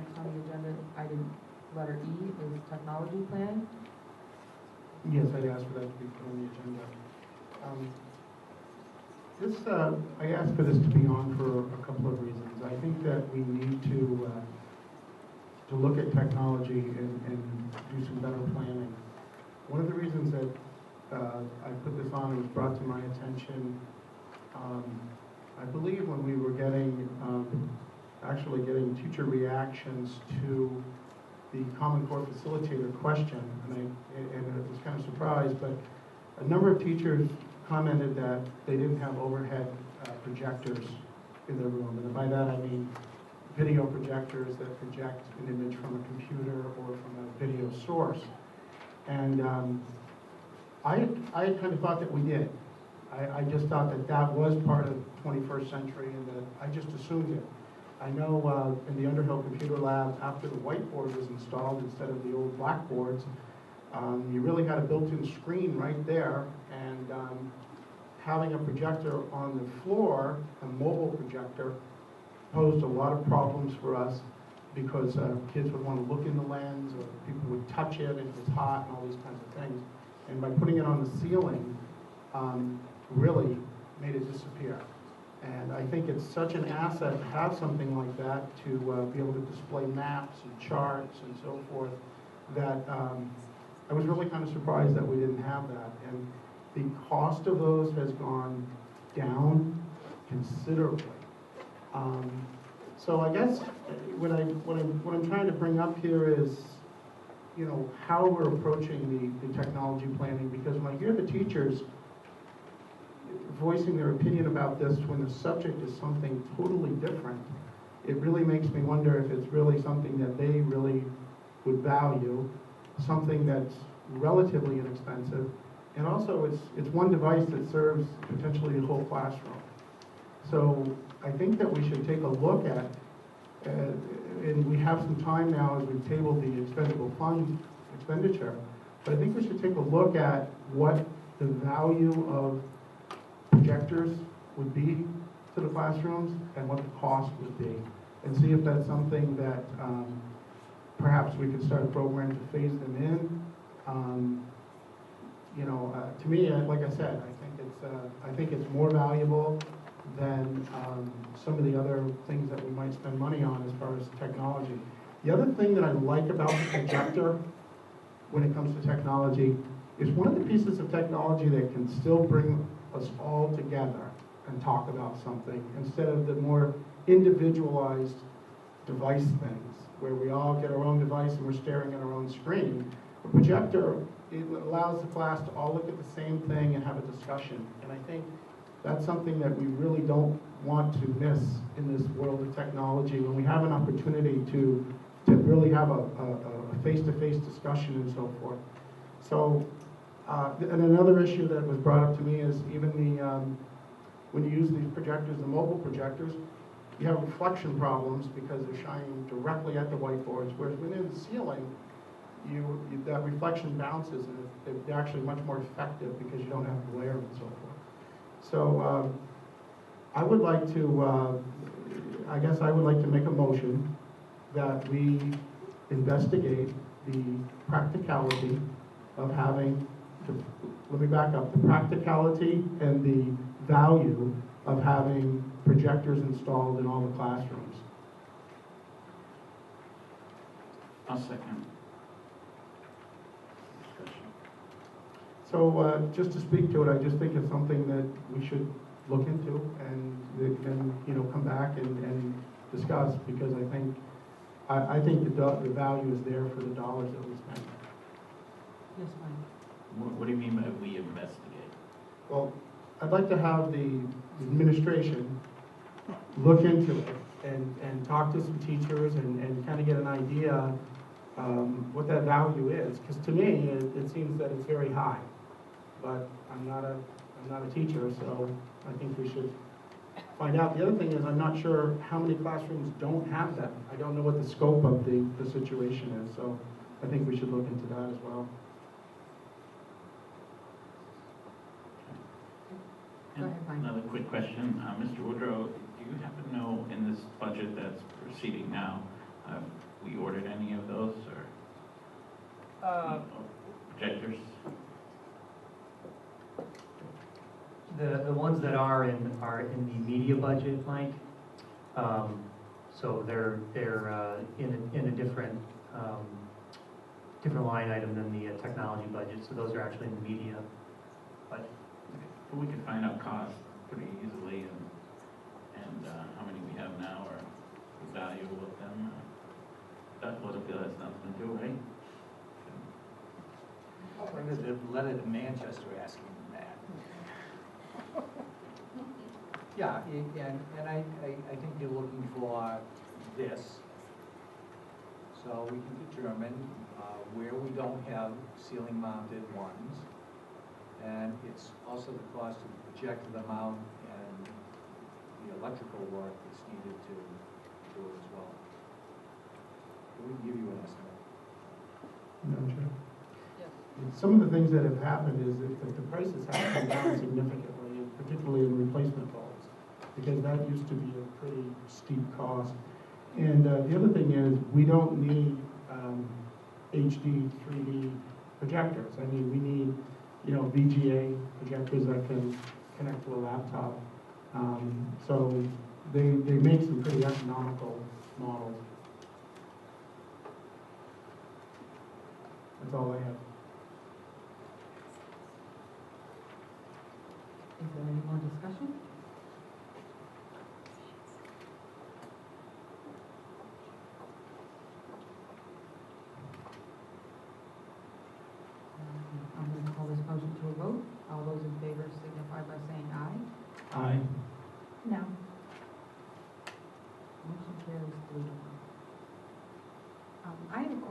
next on the agenda, item letter E, is technology plan. Yes, I'd ask for that to be put on the agenda. I asked for this to be on for a couple of reasons. I think that we need to look at technology and do some better planning. One of the reasons that I put this on, it was brought to my attention, I believe when we were actually getting teacher reactions to the Common Core Facilitator question, and I was kind of surprised, but a number of teachers commented that they didn't have overhead projectors in their room, and by that I mean video projectors that project an image from a computer or from a video source. And I kind of thought that we did. I just thought that that was part of the 21st century, and that I just assumed it. I know in the Underhill Computer Lab, after the whiteboard was installed instead of the old blackboards, you really had a built-in screen right there, and having a projector on the floor, a mobile projector, posed a lot of problems for us because kids would want to look in the lens, or people would touch it and it was hot and all these kinds of things. And by putting it on the ceiling, really made it disappear. And I think it's such an asset to have something like that, to be able to display maps and charts and so forth, that I was really kind of surprised that we didn't have that. And the cost of those has gone down considerably. So I guess what I'm trying to bring up here is, you know, how we're approaching the technology planning, because when I hear the teachers voicing their opinion about this when the subject is something totally different, it really makes me wonder if it's really something that they really would value, something that's relatively inexpensive, and also it's one device that serves potentially the whole classroom. So I think that we should take a look at, and we have some time now as we've tabled the expendable fund expenditure, but I think we should take a look at what the value of projectors would be to the classrooms and what the cost would be, and see if that's something that perhaps we could start a program to phase them in. You know, to me, like I said, I think it's more valuable than some of the other things that we might spend money on as far as technology. The other thing that I like about the projector when it comes to technology is one of the pieces of technology that can still bring us all together and talk about something instead of the more individualized device things where we all get our own device and we're staring at our own screen. A projector, it allows the class to all look at the same thing and have a discussion. And I think that's something that we really don't want to miss in this world of technology, when we have an opportunity to really have a face-to-face discussion and so forth. So, and another issue that was brought up to me is even when you use these projectors, the mobile projectors, you have reflection problems because they're shining directly at the whiteboards, whereas within the ceiling, that reflection bounces, and they're actually much more effective because you don't have glare and so forth. So I would like to, I guess I would like to make a motion that we investigate the practicality of having, let me back up, the practicality and the value of having projectors installed in all the classrooms. I'll second. So just to speak to it, I just think it's something that we should look into and you know, come back and discuss, because I think the value is there for the dollars that we spend. Yes, Mike. What do you mean by we investigate? Well, I'd like to have the administration look into it and talk to some teachers and kind of get an idea what that value is. Because to me, it seems that it's very high. But I'm not a teacher, so I think we should find out. The other thing is, I'm not sure how many classrooms don't have them. I don't know what the scope of the situation is, so I think we should look into that as well. Go ahead, Mike. Another quick question. Mr. Woodrow, do you happen to know in this budget that's proceeding now, we ordered any of those, or projectors? The ones that are in the media budget, Mike. So they're in a different different line item than the technology budget. So those are actually in the media budget. But we could find out cost pretty easily, and how many we have now, or the value of them. That would have got something to do, right? When did the letter to Manchester asking that? Yeah, and I think you're looking for this, so we can determine where we don't have ceiling mounted ones. And it's also the cost to project them out and the electrical work that's needed to do it as well. But we can give you an estimate. Madam Chair? Yes. Some of the things that have happened is that the prices have come down significantly, particularly in replacement bulbs, because that used to be a pretty steep cost. And the other thing is, we don't need HD 3D projectors. I mean, we need, VGA projectors that can connect to a laptop. So they make some pretty economical models. That's all I have. Is there any more discussion? I'm going to call this motion to a vote. All those in favor signify by saying aye. Aye. No. Motion carries 3-1. I have a